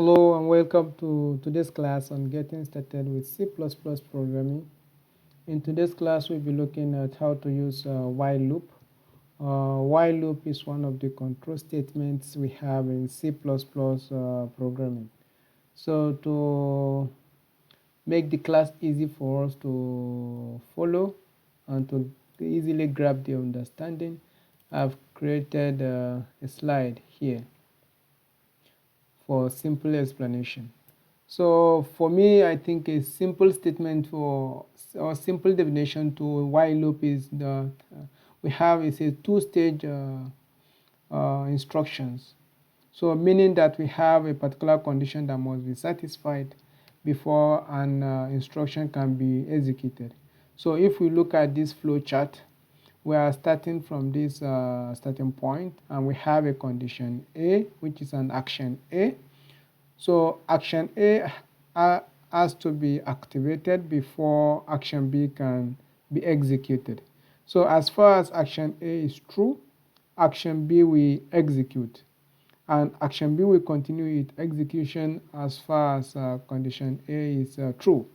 Hello and welcome to today's class on getting started with C++ programming. In today's class, we'll be looking at how to use while loop. While loop is one of the control statements we have in C++ programming. So to make the class easy for us to follow and to easily grab the understanding, I've created a slide here for simple explanation. So for me, I think a simple statement for or simple definition to while loop is that we have is a two-stage instructions. So meaning that we have a particular condition that must be satisfied before an instruction can be executed. So if we look at this flow chart, we are starting from this starting point and we have a condition A, which is an action A. So action A has to be activated before action B can be executed. So as far as action A is true, action B will execute, and action B will continue its execution as far as condition A is true.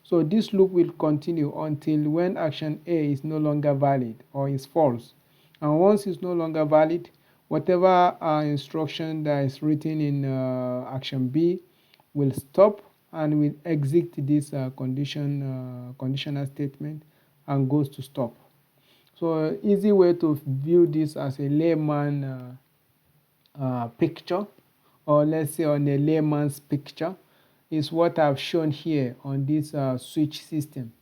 So this loop will continue until when action A is no longer valid or is false. And once it's no longer valid, whatever instruction that is written in action B will stop and will exit this conditional statement and goes to stop. So easy way to view this as a layman picture, or let's say on a layman's picture, is what I've shown here on this switch system.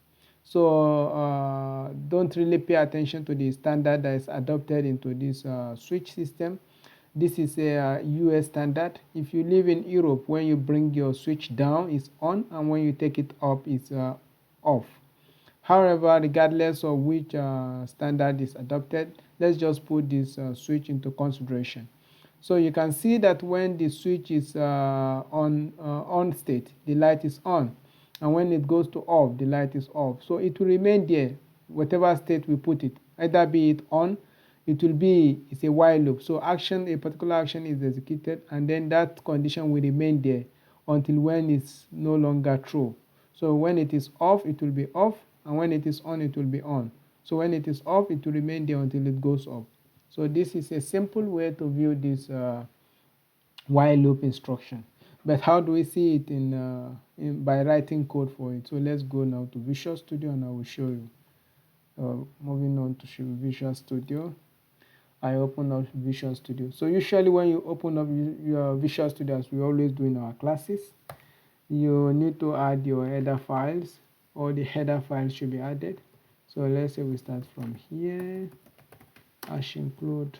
So don't really pay attention to the standard that is adopted into this switch system. This is a US standard. If you live in Europe, when you bring your switch down, it's on, and when you take it up, it's off. However, regardless of which standard is adopted, let's just put this switch into consideration. So you can see that when the switch is on state, the light is on, and when it goes to off, the light is off. So it will remain there, whatever state we put it, either be it on, it will be, it's a while loop. So a particular action is executed, and then that condition will remain there until when it's no longer true. So when it is off, it will be off, and when it is on, it will be on. So when it is off, it will remain there until it goes off. So this is a simple way to view this while loop instruction. But how do we see it by writing code for it? So let's go now to Visual Studio and I will show you. Moving on to Visual Studio, I open up Visual Studio. So usually when you open up your Visual Studio, as we always do in our classes, you need to add your header files, or the header files should be added. So let's say we start from here, hash include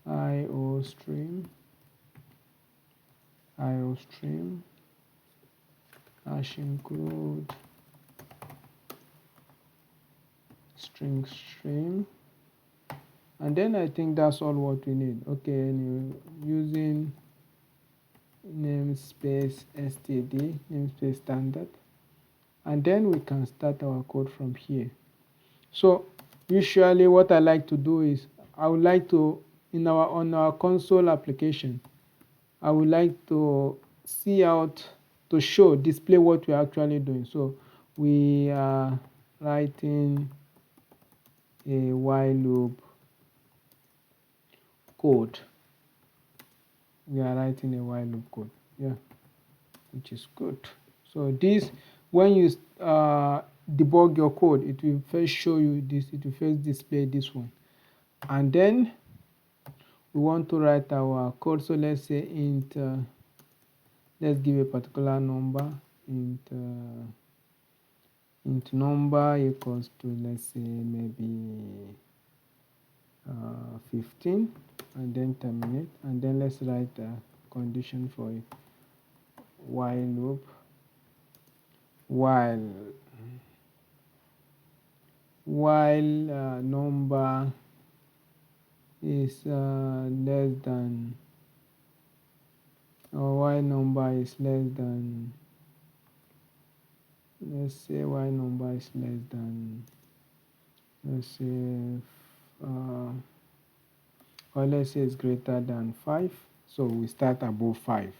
iostream, hash include string, and then I think that's all what we need. Okay, and using namespace std, namespace standard, and then we can start our code from here. So usually what I like to do is I would like to, on our console application, I would like to see out to display what we're actually doing. So we are writing a while loop code. Yeah, which is good. So this, when you debug your code, it will first show you this, it will first display this one, and then we want to write our code. So let's say int, let's give a particular number, int number equals to, let's say, maybe 15, and then terminate, and then let's write a condition for it. While loop, while number is less than, or while number is less than, let's say while number is less than, let's say or let's say it's greater than 5. So we start above 5.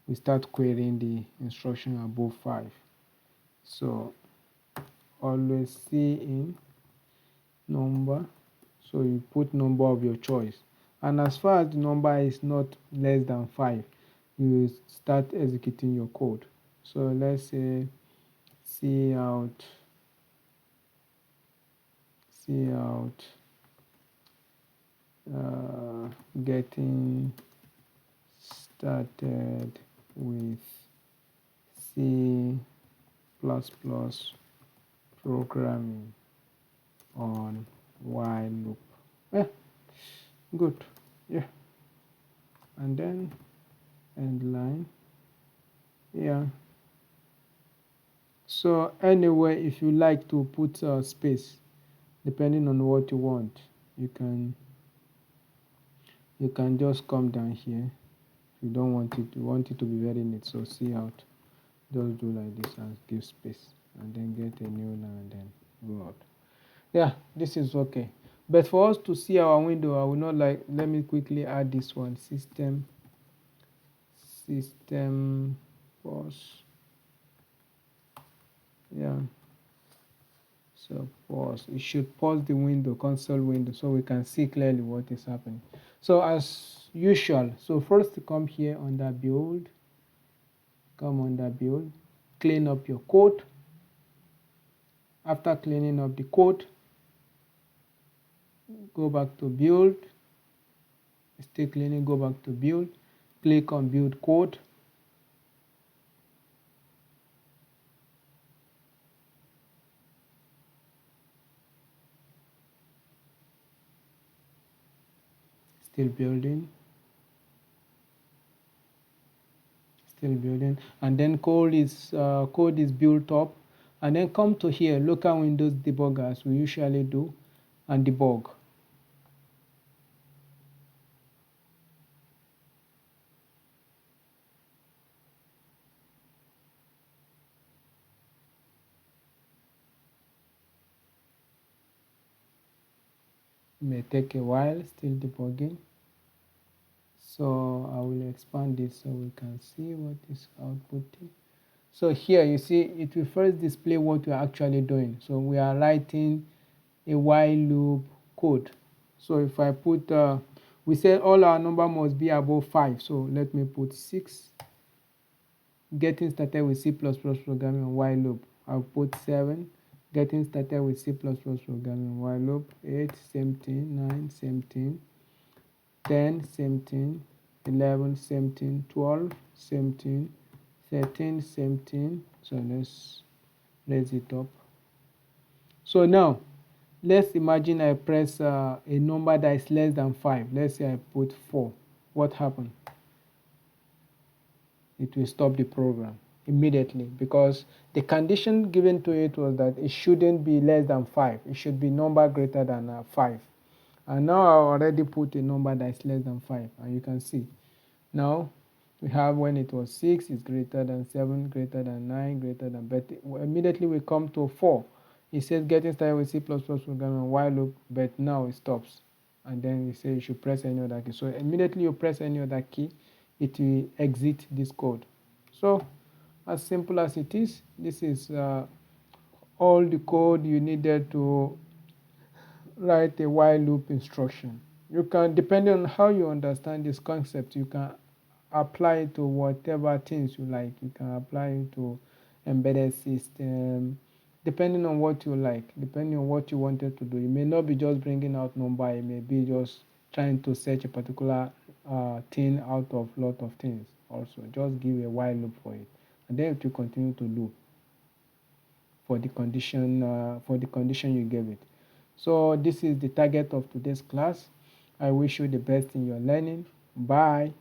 we start querying the instruction above 5. So always see in number, so you put number of your choice, and as far as the number is not less than 5, you start executing your code. So let's say cout getting started with C++ programming on while loop. Yeah, good. Yeah, and then end line. Yeah. So anyway, if you like to put space, depending on what you want, you can just come down here. If you don't want it, you want it to be very neat, so cout, just do like this and give space, and then get a new line and then go out. Yeah, this is okay. But for us to see our window, I will not like, let me quickly add this one, system pause. Yeah, so pause. It should pause the window, console window, so we can see clearly what is happening. So as usual, so first come here under build, clean up your code. After cleaning up the code, go back to build, still cleaning, go back to build, click on build code. Still building, and then code is built up, and then come to here, local Windows debugger, as we usually do, and debug. It may take a while, still debugging. So I will expand this so we can see what is outputting. So here you see it will first display what we are actually doing. So we are writing a while loop code. So if I put, we said all our number must be above 5. So let me put 6. Getting started with C++ programming on while loop. I'll put 7. Getting started with C++ programming on while loop. 8, same thing. 9, same thing. 10, same thing. 11, same thing. 12, same thing. 13, same thing. So let's raise it up. So now let's imagine I press a number that is less than 5. Let's say I put 4. What happened? It will stop the program immediately, because the condition given to it was that it shouldn't be less than 5. It should be number greater than 5. And now I already put a number that is less than 5, and you can see now we have, when it was 6 is greater than 7, greater than 9, greater than, but immediately we come to 4. It says getting started with C++ programming while loop, but now it stops, and then it says you should press any other key. So immediately you press any other key, it will exit this code. So as simple as it is, this is all the code you needed to write a while loop instruction. You can, depending on how you understand this concept, you can apply it to whatever things you like. You can apply it to embedded system, depending on what you like, depending on what you wanted to do. You may not be just bringing out number, it may be just trying to search a particular thing out of lot of things. Also, just give a while loop for it, and then it will continue to loop for the condition you gave it. So this is the target of today's class. I wish you the best in your learning. Bye.